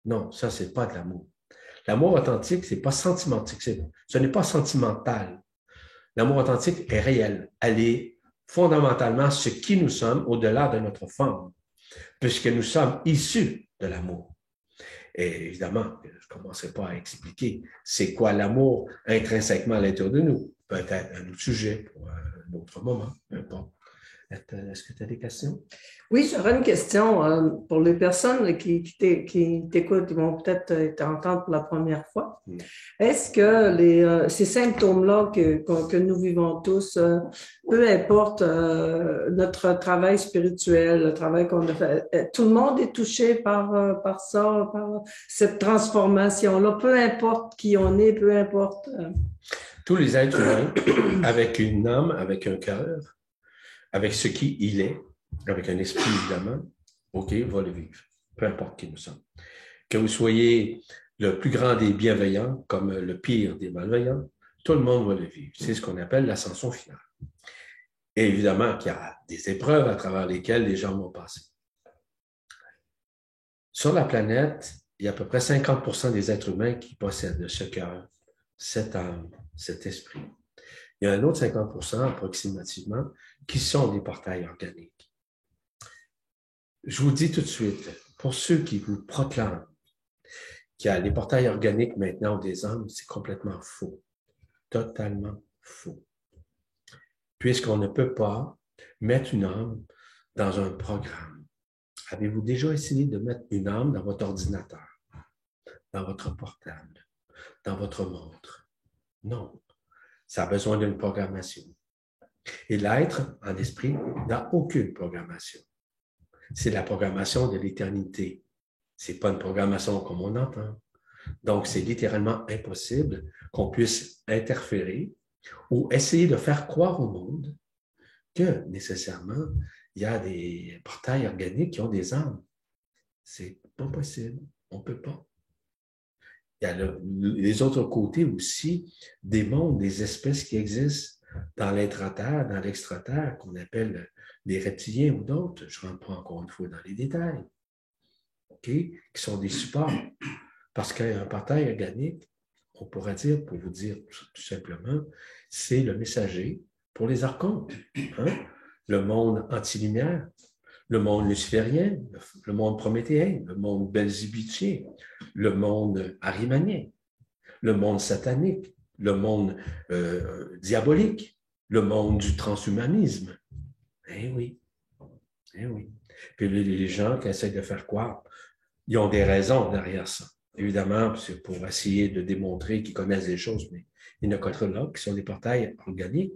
Non, ça, c'est pas de l'amour. L'amour authentique, c'est pas sentimentique. Ce n'est pas sentimental. L'amour authentique est réel. Elle est fondamentalement ce qui nous sommes au-delà de notre forme, puisque nous sommes issus de l'amour. Et évidemment, je ne commencerai pas à expliquer c'est quoi l'amour intrinsèquement à l'intérieur de nous. Peut-être un autre sujet pour un autre moment, peu importe. Est-ce que tu as des questions? Oui, j'aurais une question pour les personnes qui t'écoutent, qui vont peut-être t'entendre pour la première fois. Est-ce que ces symptômes-là que nous vivons tous, peu importe notre travail spirituel, le travail qu'on a fait, tout le monde est touché par ça, par cette transformation-là, peu importe qui on est, peu importe. Tous les êtres humains, avec une âme, avec un cœur, avec ce qui il est, avec un esprit évidemment, OK, va le vivre, peu importe qui nous sommes. Que vous soyez le plus grand des bienveillants comme le pire des malveillants, tout le monde va le vivre. C'est ce qu'on appelle l'ascension finale. Et évidemment qu'il y a des épreuves à travers lesquelles les gens vont passer. Sur la planète, il y a à peu près 50% des êtres humains qui possèdent ce cœur, cette âme, cet esprit. Il y a un autre 50% approximativement qui sont des portails organiques. Je vous dis tout de suite, pour ceux qui vous proclament qu'il y a les portails organiques maintenant des âmes, c'est complètement faux. Totalement faux. Puisqu'on ne peut pas mettre une âme dans un programme. Avez-vous déjà essayé de mettre une âme dans votre ordinateur, dans votre portable, dans votre montre? Non. Ça a besoin d'une programmation. Et l'être, en esprit, n'a aucune programmation. C'est la programmation de l'éternité. Ce n'est pas une programmation comme on entend. Donc, c'est littéralement impossible qu'on puisse interférer ou essayer de faire croire au monde que, nécessairement, il y a des portails organiques qui ont des âmes. C'est pas possible. On ne peut pas. Il y a les autres côtés aussi des mondes, des espèces qui existent dans l'intraterre, dans l'extraterre, qu'on appelle des reptiliens ou d'autres. Je ne rentre pas encore une fois dans les détails. OK? Qui sont des supports. Parce qu'un portail organique, on pourrait dire, pour vous dire tout simplement, c'est le messager pour les archontes. Hein? Le monde anti-lumière, le monde luciférien, le monde prométhéen, le monde belzébutien, le monde arimanien, le monde satanique, le monde diabolique, le monde du transhumanisme. Eh oui, eh oui. Puis les gens qui essaient de faire croire, ils ont des raisons derrière ça. Évidemment, c'est pour essayer de démontrer qu'ils connaissent des choses, mais il y en a d'autres là qui sont des portails organiques,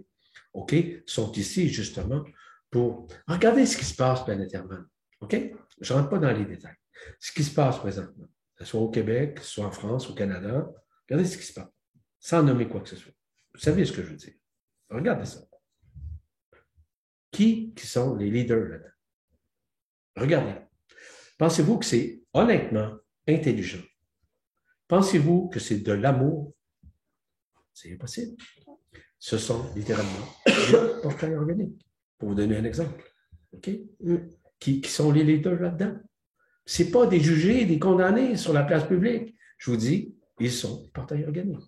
OK, sont ici justement pour regarder ce qui se passe planétairement. OK? Je ne rentre pas dans les détails. Ce qui se passe présentement, que ce soit au Québec, que ce soit en France, au Canada, regardez ce qui se passe, sans nommer quoi que ce soit. Vous savez ce que je veux dire. Regardez ça. Qui sont les leaders là-dedans? Regardez. Pensez-vous que c'est honnêtement intelligent? Pensez-vous que c'est de l'amour? C'est impossible. Ce sont littéralement des portails organiques. Pour vous donner un exemple. OK? Qui sont les leaders là-dedans? Ce n'est pas des jugés, des condamnés sur la place publique. Je vous dis, ils sont des portails organiques.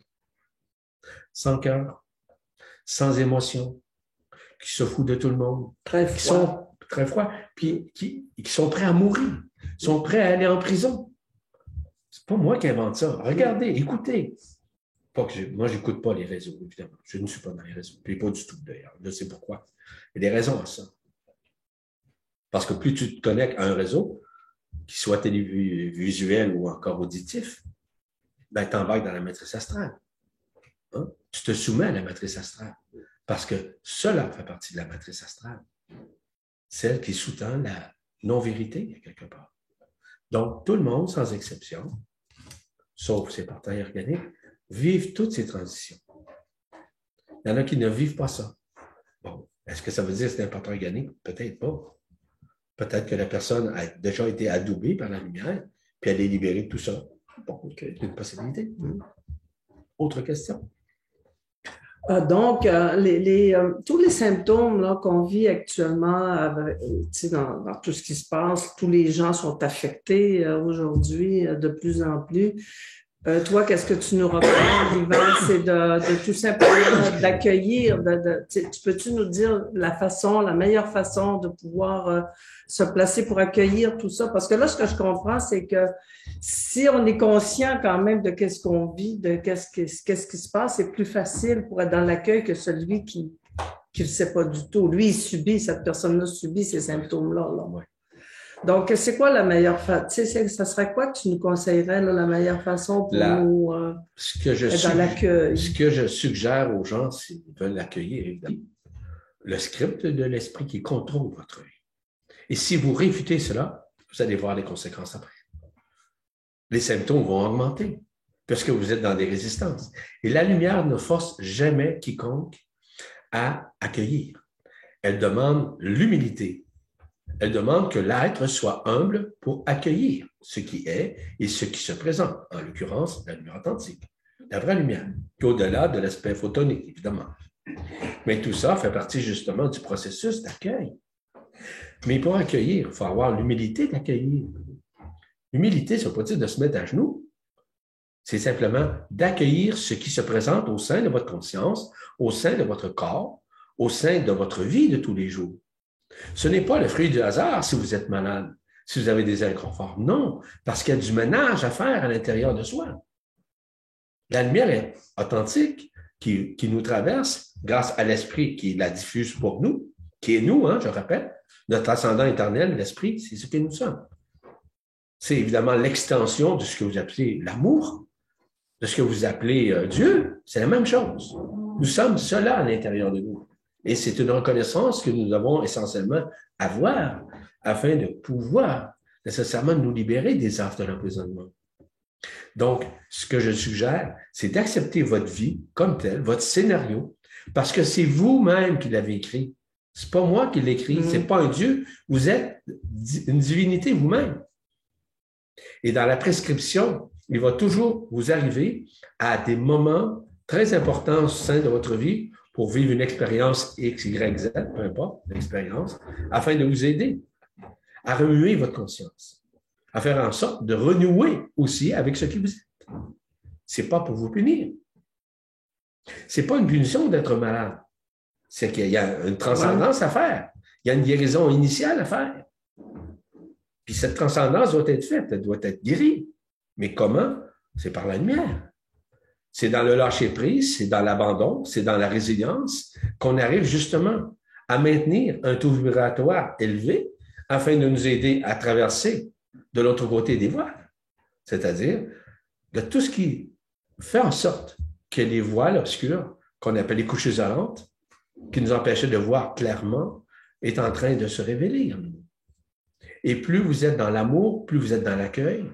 Sans cœur, sans émotion, qui se foutent de tout le monde. Très froid. Qui sont très froids, puis qui sont prêts à mourir, sont prêts à aller en prison. C'est pas moi qui invente ça. Regardez, écoutez. Pas que moi, je n'écoute pas les réseaux, évidemment. Je ne suis pas dans les réseaux. Puis pas du tout, d'ailleurs. Je sais pourquoi. Il y a des raisons à ça. Parce que plus tu te connectes à un réseau, qu'il soit télévisuel ou encore auditif, ben, tu embarques dans la matrice astrale. Hein? Tu te soumets à la matrice astrale. Parce que cela fait partie de la matrice astrale. Celle qui sous-tend la non-vérité, quelque part. Donc, tout le monde, sans exception, sauf ces portails organiques, vivent toutes ces transitions. Il y en a qui ne vivent pas ça. Bon, est-ce que ça veut dire que c'est un portail organique? Peut-être pas. Peut-être que la personne a déjà été adoubée par la lumière, puis elle est libérée de tout ça. Bon, okay. C'est une possibilité. Autre question? Donc, tous les symptômes qu'on vit actuellement dans tout ce qui se passe, tous les gens sont affectés aujourd'hui de plus en plus. Toi, qu'est-ce que tu nous recommandes, Yvan? C'est de tout simplement d'accueillir. Peux-tu nous dire la meilleure façon de pouvoir se placer pour accueillir tout ça? Parce que là, ce que je comprends, c'est que si on est conscient quand même de qu'est-ce qu'on vit, de qu'est-ce qui se passe, c'est plus facile pour être dans l'accueil que celui qui ne sait pas du tout. Lui, il subit, cette personne-là subit ces symptômes-là. Là. Ouais. Donc, c'est quoi la meilleure façon? Tu sais, ça serait quoi que tu nous conseillerais, là, la meilleure façon pour nous être dans l'accueil? Ce que je suggère aux gens, s'ils veulent l'accueillir, évidemment, le script de l'esprit qui contrôle votre vie. Et si vous réfutez cela, vous allez voir les conséquences après. Les symptômes vont augmenter parce que vous êtes dans des résistances. Et la lumière ne force jamais quiconque à accueillir. Elle demande l'humilité. Elle demande que l'être soit humble pour accueillir ce qui est et ce qui se présente, en l'occurrence, la lumière authentique, la vraie lumière, au-delà de l'aspect photonique, évidemment. Mais tout ça fait partie justement du processus d'accueil. Mais pour accueillir, il faut avoir l'humilité d'accueillir. L'humilité, ça ne veut pas dire de se mettre à genoux. C'est simplement d'accueillir ce qui se présente au sein de votre conscience, au sein de votre corps, au sein de votre vie de tous les jours. Ce n'est pas le fruit du hasard si vous êtes malade, si vous avez des inconforts. Non, parce qu'il y a du ménage à faire à l'intérieur de soi. La lumière est authentique qui nous traverse grâce à l'esprit qui la diffuse pour nous, qui est nous, je répète, notre ascendant éternel, l'esprit, c'est ce que nous sommes. C'est évidemment l'extension de ce que vous appelez l'amour, de ce que vous appelez Dieu. C'est la même chose. Nous sommes cela à l'intérieur de nous. Et c'est une reconnaissance que nous devons essentiellement avoir afin de pouvoir nécessairement nous libérer des affres de l'emprisonnement. Donc, ce que je suggère, c'est d'accepter votre vie comme telle, votre scénario, parce que c'est vous-même qui l'avez écrit. C'est pas moi qui l'ai écrit, c'est pas un Dieu. Vous êtes une divinité vous-même. Et dans la prescription, il va toujours vous arriver à des moments très importants au sein de votre vie pour vivre une expérience X, Y, Z, peu importe l'expérience, afin de vous aider à remuer votre conscience, à faire en sorte de renouer aussi avec ce qui vous êtes. C'est pas pour vous punir. C'est pas une punition d'être malade. C'est qu'il y a une transcendance à faire. Il y a une guérison initiale à faire. Puis cette transcendance doit être faite, elle doit être guérie. Mais comment? C'est par la lumière. C'est dans le lâcher-prise, c'est dans l'abandon, c'est dans la résilience qu'on arrive justement à maintenir un taux vibratoire élevé afin de nous aider à traverser de l'autre côté des voiles. C'est-à-dire de tout ce qui fait en sorte que les voiles obscures, qu'on appelle les couches isolantes, qui nous empêchaient de voir clairement, est en train de se révéler en nous. Et plus vous êtes dans l'amour, plus vous êtes dans l'accueil,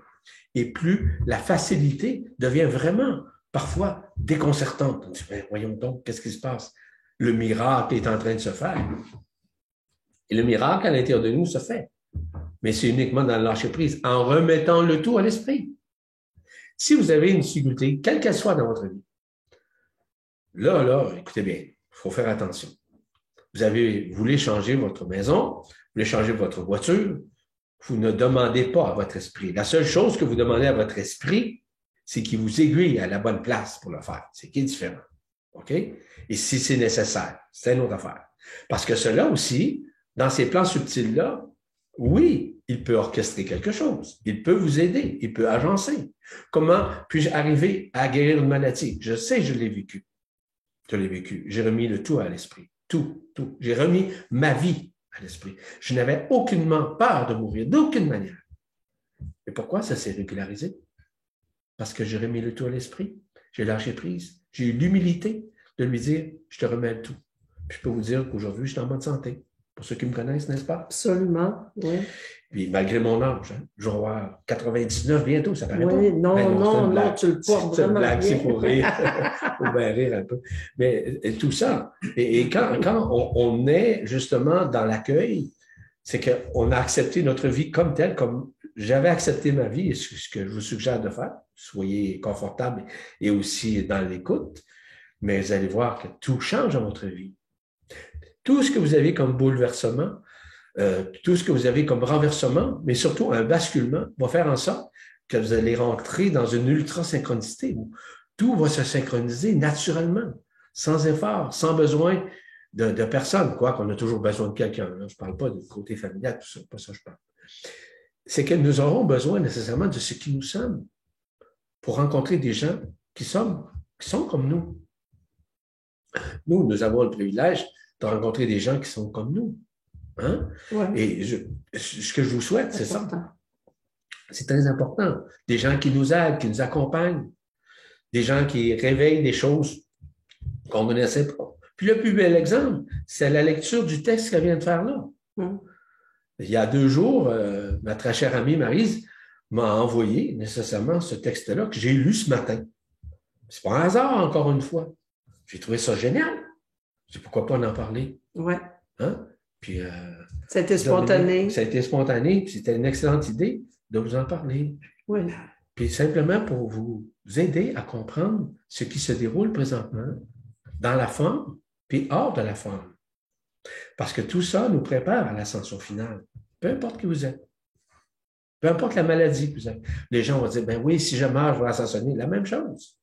et plus la facilité devient vraiment parfois déconcertante. On dit, voyons donc, qu'est-ce qui se passe? Le miracle est en train de se faire. Et le miracle à l'intérieur de nous se fait. Mais c'est uniquement dans le lâcher-prise, en remettant le tout à l'esprit. Si vous avez une difficulté, quelle qu'elle soit dans votre vie, là, écoutez bien, il faut faire attention. Vous voulez changer votre maison, vous voulez changer votre voiture, vous ne demandez pas à votre esprit. La seule chose que vous demandez à votre esprit, c'est qu'il vous aiguille à la bonne place pour le faire. C'est qui est différent. OK? Et si c'est nécessaire, c'est une autre affaire. Parce que cela aussi, dans ces plans subtils-là, oui, il peut orchestrer quelque chose. Il peut vous aider. Il peut agencer. Comment puis-je arriver à guérir une maladie? Je sais, je l'ai vécu. Je l'ai vécu. J'ai remis le tout à l'esprit. Tout. J'ai remis ma vie à l'esprit. Je n'avais aucunement peur de mourir, d'aucune manière. Et pourquoi ça s'est régularisé? Parce que j'ai remis le tout à l'esprit. J'ai lâché prise. J'ai eu l'humilité de lui dire, je te remets le tout. Puis je peux vous dire qu'aujourd'hui, je suis en bonne santé. Pour ceux qui me connaissent, n'est-ce pas? Absolument, oui. Puis malgré mon âge, je vais avoir 99 bientôt, ça paraît pas. Oui, non, tu le portes c'est une vraiment blague, bien. c'est pour rire, pour bien rire un peu. Mais tout ça, et quand on est justement dans l'accueil, c'est qu'on a accepté notre vie comme telle, comme j'avais accepté ma vie, et ce que je vous suggère de faire, soyez confortable et aussi dans l'écoute, mais vous allez voir que tout change dans votre vie. Tout ce que vous avez comme bouleversement, tout ce que vous avez comme renversement, mais surtout un basculement, va faire en sorte que vous allez rentrer dans une ultra-synchronicité où tout va se synchroniser naturellement, sans effort, sans besoin de personne, quoi qu'on a toujours besoin de quelqu'un. Je ne parle pas du côté familial, tout ça, pas ça je parle. c'est que nous aurons besoin nécessairement de ce qui nous sommes pour rencontrer des gens qui sont comme nous. Nous avons le privilège de rencontrer des gens qui sont comme nous. Hein? Ouais. Et ce que je vous souhaite, c'est ça. C'est très important. Des gens qui nous aident, qui nous accompagnent. Des gens qui réveillent des choses qu'on ne connaissait pas. Puis le plus bel exemple, c'est la lecture du texte qu'elle vient de faire là. Il y a 2 jours, ma très chère amie Maryse m'a envoyé nécessairement ce texte-là que j'ai lu ce matin. C'est pas un hasard, encore une fois. J'ai trouvé ça génial. Je dis pourquoi pas en parler. Ouais. Hein? Puis, ça a été spontané. Ça a été spontané, puis c'était une excellente idée de vous en parler. Oui. Puis simplement pour vous aider à comprendre ce qui se déroule présentement dans la forme, puis hors de la forme. Parce que tout ça nous prépare à l'ascension finale. Peu importe qui vous êtes. Peu importe la maladie que vous avez. Les gens vont dire, ben oui, si je meurs, je vais ascensionner. La même chose.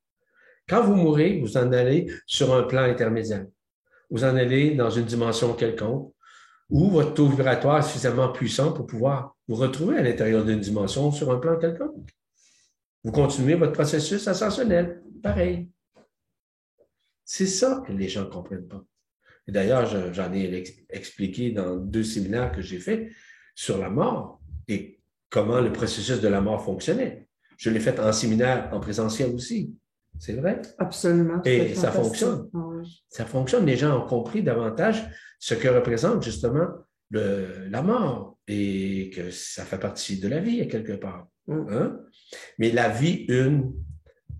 Quand vous mourrez, vous en allez sur un plan intermédiaire. Vous en allez dans une dimension quelconque où votre taux vibratoire est suffisamment puissant pour pouvoir vous retrouver à l'intérieur d'une dimension sur un plan quelconque. Vous continuez votre processus ascensionnel. Pareil. C'est ça que les gens ne comprennent pas. Et d'ailleurs, j'en ai expliqué dans 2 séminaires que j'ai faits sur la mort et comment le processus de la mort fonctionnait. Je l'ai fait en séminaire, en présentiel aussi. C'est vrai? Absolument. Et ça fonctionne. Ça fonctionne. Les gens ont compris davantage ce que représente justement la mort et que ça fait partie de la vie à quelque part. Hein? Mais la vie une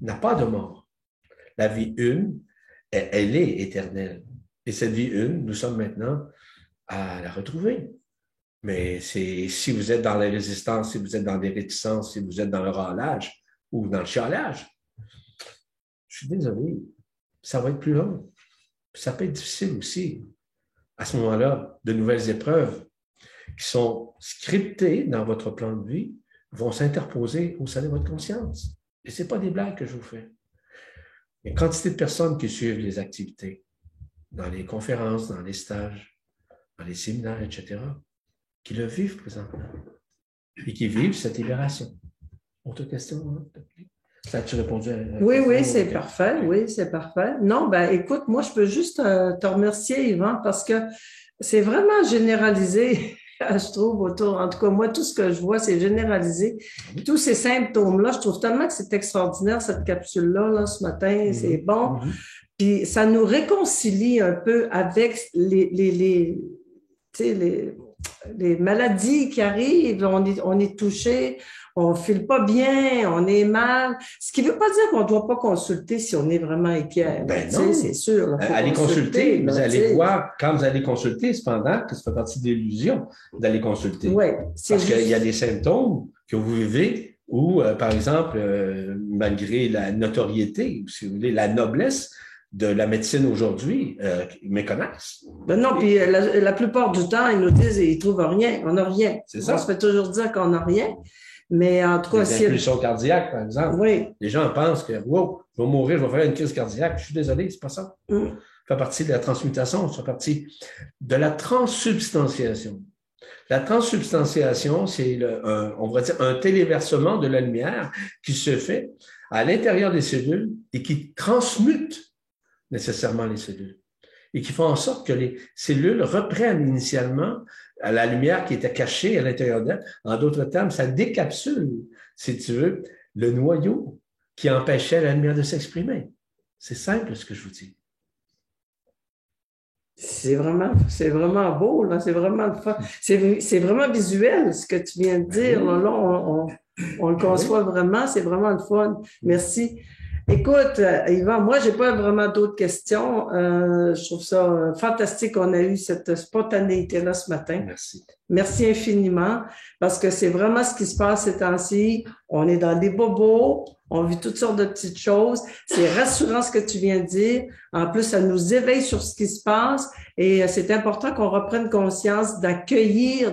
n'a pas de mort. La vie une, elle est éternelle. Et cette vie une, nous sommes maintenant à la retrouver. Mais si vous êtes dans la résistance, si vous êtes dans des réticences, si vous êtes dans le râlage ou dans le chialage, je suis désolé, ça va être plus long. Ça peut être difficile aussi. À ce moment-là, de nouvelles épreuves qui sont scriptées dans votre plan de vie vont s'interposer au sein de votre conscience. Et ce n'est pas des blagues que je vous fais. Il y a une quantité de personnes qui suivent les activités, dans les conférences, dans les stages, dans les séminaires, etc., qui le vivent présentement et qui vivent cette libération. Autre question, hein? Ça a-tu répondu à la Oui, question? oui, c'est parfait. Oui, c'est parfait. Non, ben écoute, moi, je peux juste te remercier, Yvan, parce que c'est vraiment généralisé, je trouve, autour. En tout cas, moi, tout ce que je vois, c'est généralisé. Tous ces symptômes-là, je trouve tellement que c'est extraordinaire, cette capsule-là, là, ce matin. C'est bon. Puis ça nous réconcilie un peu avec les maladies qui arrivent. On est touché. On ne file pas bien, on est mal. Ce qui ne veut pas dire qu'on ne doit pas consulter si on est vraiment inquiet. Ben non, c'est sûr. Là, allez consulter, vous allez voir, quand vous allez consulter, cependant, que ça fait partie de l'illusion d'aller consulter. Oui, parce qu'il y a des symptômes que vous vivez où, par exemple, malgré la notoriété, si vous voulez, la noblesse de la médecine aujourd'hui, méconnaissent. Ben non, puis la plupart du temps, ils nous disent ils ne trouvent rien, on n'a rien. C'est ça. On se fait toujours dire qu'on n'a rien. Mais en tout cas, les impulsions cardiaques, par exemple. Oui. Les gens pensent que, wow, je vais mourir, je vais faire une crise cardiaque. Je suis désolé, c'est pas ça. Ça fait partie de la transmutation, ça fait partie de la transsubstantiation. La transsubstantiation, c'est, on va dire, un téléversement de la lumière qui se fait à l'intérieur des cellules et qui transmute nécessairement les cellules et qui font en sorte que les cellules reprennent initialement à la lumière qui était cachée à l'intérieur d'elle. En d'autres termes, ça décapsule, si tu veux, le noyau qui empêchait la lumière de s'exprimer. C'est simple ce que je vous dis. C'est vraiment beau, là. C'est vraiment le fun. C'est vraiment visuel ce que tu viens de dire. Là, on le conçoit vraiment. C'est vraiment le fun. Merci. Écoute, Yvan, moi, j'ai pas vraiment d'autres questions. Je trouve ça fantastique qu'on a eu cette spontanéité-là ce matin. Merci. Merci infiniment, parce que c'est vraiment ce qui se passe ces temps-ci. On est dans des bobos, on vit toutes sortes de petites choses. C'est rassurant ce que tu viens de dire. En plus, ça nous éveille sur ce qui se passe et c'est important qu'on reprenne conscience d'accueillir.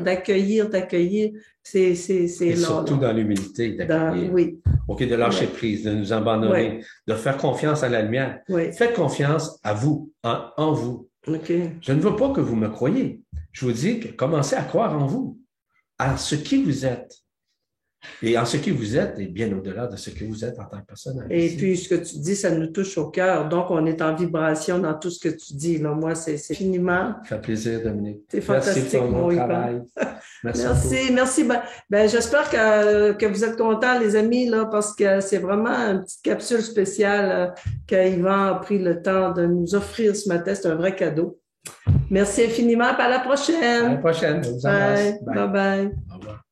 C'est et là, surtout là. dans l'humilité, d'accueillir. Oui. OK, de lâcher prise, de nous abandonner, de faire confiance à la lumière. Oui. Faites confiance à vous, en vous. Okay. Je ne veux pas que vous me croyiez. Je vous dis que commencez à croire en vous, à ce qui vous êtes. Et en ce que vous êtes, et bien au-delà de ce que vous êtes en tant que personne. Et puis, ce que tu dis, ça nous touche au cœur. Donc, on est en vibration dans tout ce que tu dis. Là. Moi, c'est finiment. Ça fait plaisir, Dominique. C'est fantastique, mon travail. Merci. Merci. J'espère que vous êtes contents, les amis, là, parce que c'est vraiment une petite capsule spéciale qu'Yvan a pris le temps de nous offrir ce matin. C'est un vrai cadeau. Merci infiniment. À la prochaine. À la prochaine. Bye. Bye. Bye. Au revoir.